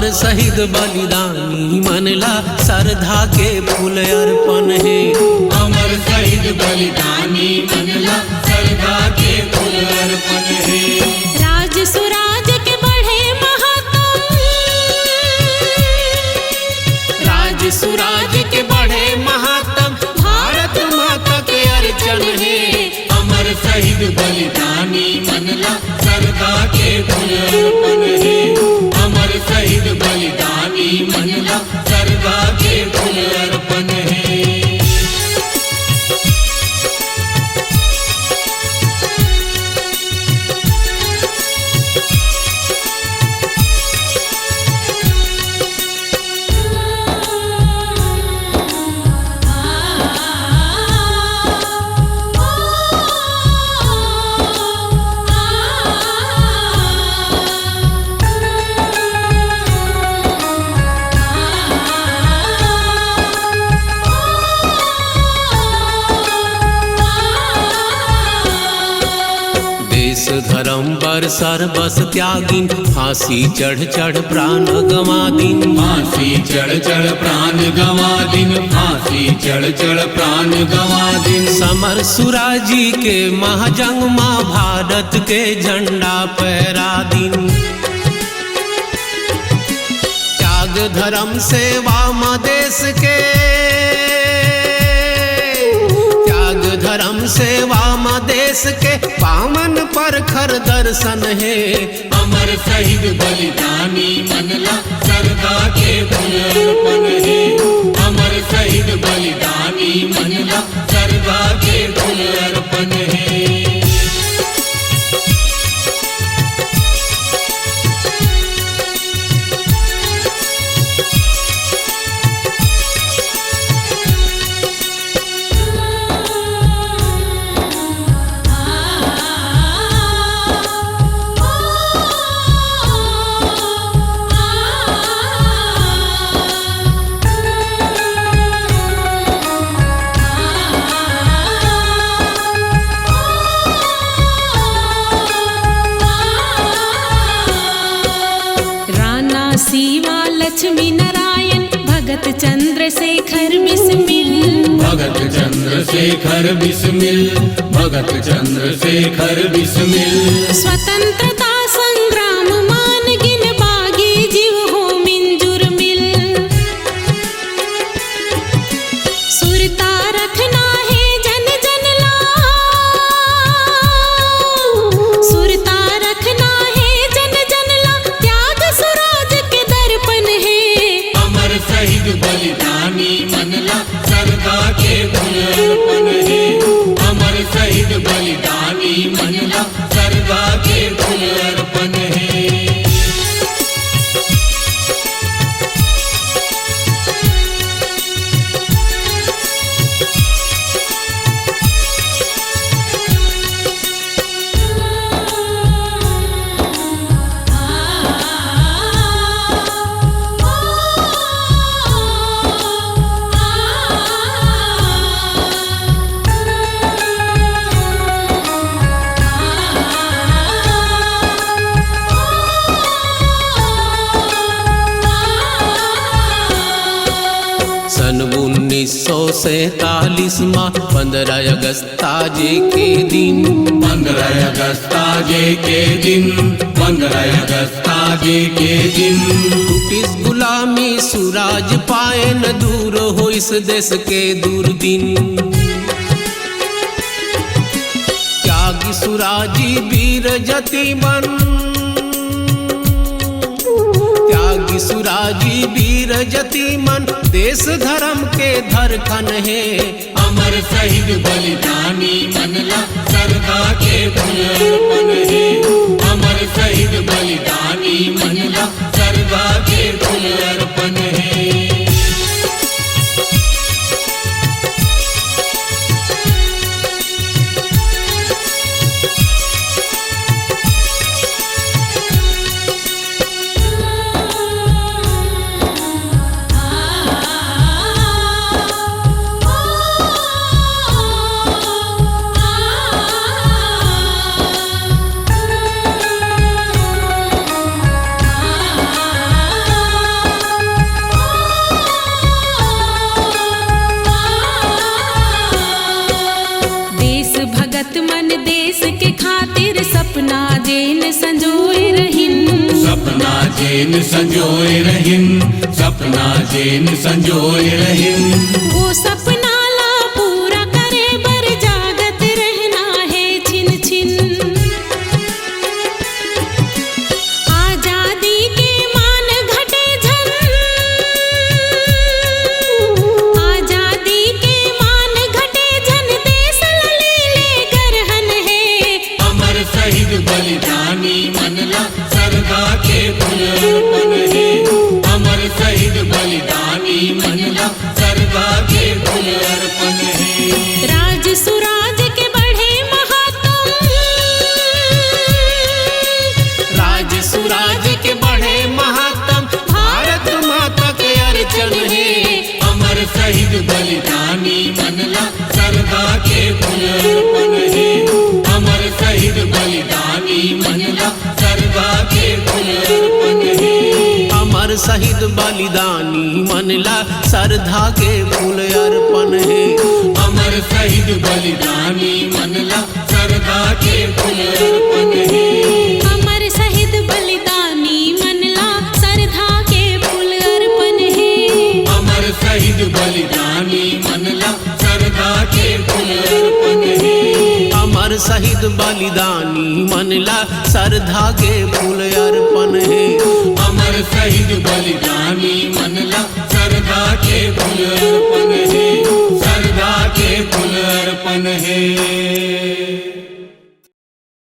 अमर शहीद बलिदानी मनला श्रद्धा के फूल अर्पण है। अमर शहीद बलिदानी मनला श्रद्धा के फूल अर्पण है। राज सुराज के बढ़े महात्म, राज सुराज के बढ़े महात्म भारत माता के अर्चन है। अमर शहीद बलिदानी मनला श्रद्धा के फूल अर्पण है। अमर शहीद बलिदानी मनला श्रद्धा के फूल अर्पण है। देश धर्म बर सर्वस त्यागिन फांसी चढ़ चढ़ प्राण गवा दिन। फांसी चढ़ चढ़ प्राण गवा दिन। फांसी चढ़ चढ़ प्राण गवा दिन। समर सुराजी के महाजंग माँ भारत के झंडा फहरा दिन। त्याग धर्म सेवा माँ देश के, त्याग धर्म सेवा माँ देश के पावन परखर दर्शन है। अमर शहीद बलिदानी मनला श्रद्धा के फूल अर्पण है। अमर शहीद बलिदानी मनला श्रद्धा के फूल अर्पण है। शिवा लक्ष्मी नारायण भगत चंद्रशेखर बिस्मिल। भगत चंद्रशेखर बिस्मिल। भगत चंद्रशेखर बिस्मिल। स्वतंत्रता संग्राम मान गिन बागी जीव हो मिंजुर मिल। सुरता रखना है जन जन ला, सुरता रखना है जन जन ला, त्याग सुराज के दर्पण है। अमर शहीद बलिदानी मनला श्रद्धा के फूल अर्पण है। अमर शहीद बलिदानी मनला श्रद्धा के फूल अर्पण है। सन 1947 माँ 15 अगस्त आज के दिन। 15 अगस्त आज के दिन। 15 अगस्त आज के दिन। ब्रिटिश गुलामी सुराज पाए न दूर हो इस देश के दूरबीन। त्यागी सुराजी वीर जतिमन, त्यागी सुराजी वीर जतिमन देश धर्म के धड़कन है। अमर शहीद बलिदानी मनला श्रद्धा के फूल अर्पण है। अमर शहीद बलिदानी मनला श्रद्धा के फूल अर्पण है। जेन संजोए रहिन, सपना जेन संजोए रहिन। वो सपना ला पूरा करे बर जागत रहना है छिन छिन। आजादी के मान घटे झन, आजादी के मान घटे झन, देश ललीले गरहन है। अमर शहीद बलिदानी मनला सरदा के फूल अर्पण है। अमर शहीद बलिदानी मनला सरदा के फूल अर्पण है। राज सुराज के बढ़े महात्म, राज सुराज के बढ़े महात्म, भारत माता के अर्चन है। अमर शहीद बलिदानी मनला सरदा के फूल अर्पण है। अमर शहीद बलिदानी मनला सरदा के फूल अर्पण है। अमर शहीद बलिदानी मनला श्रद्धा के फूल अर्पण है। अमर शहीद बलिदानी मनला सरदा के फूल अर्पण है। अमर शहीद बलिदानी मनला श्रद्धा के फूल अर्पण है। अमर शहीद बलिदानी मनला सरदा के फूल अर्पण है। अमर शहीद बलिदानी मनला श्रद्धा के फूल अर्पण है। अमर शहीद बलिदानी मनला सरदा के फूल अर्पण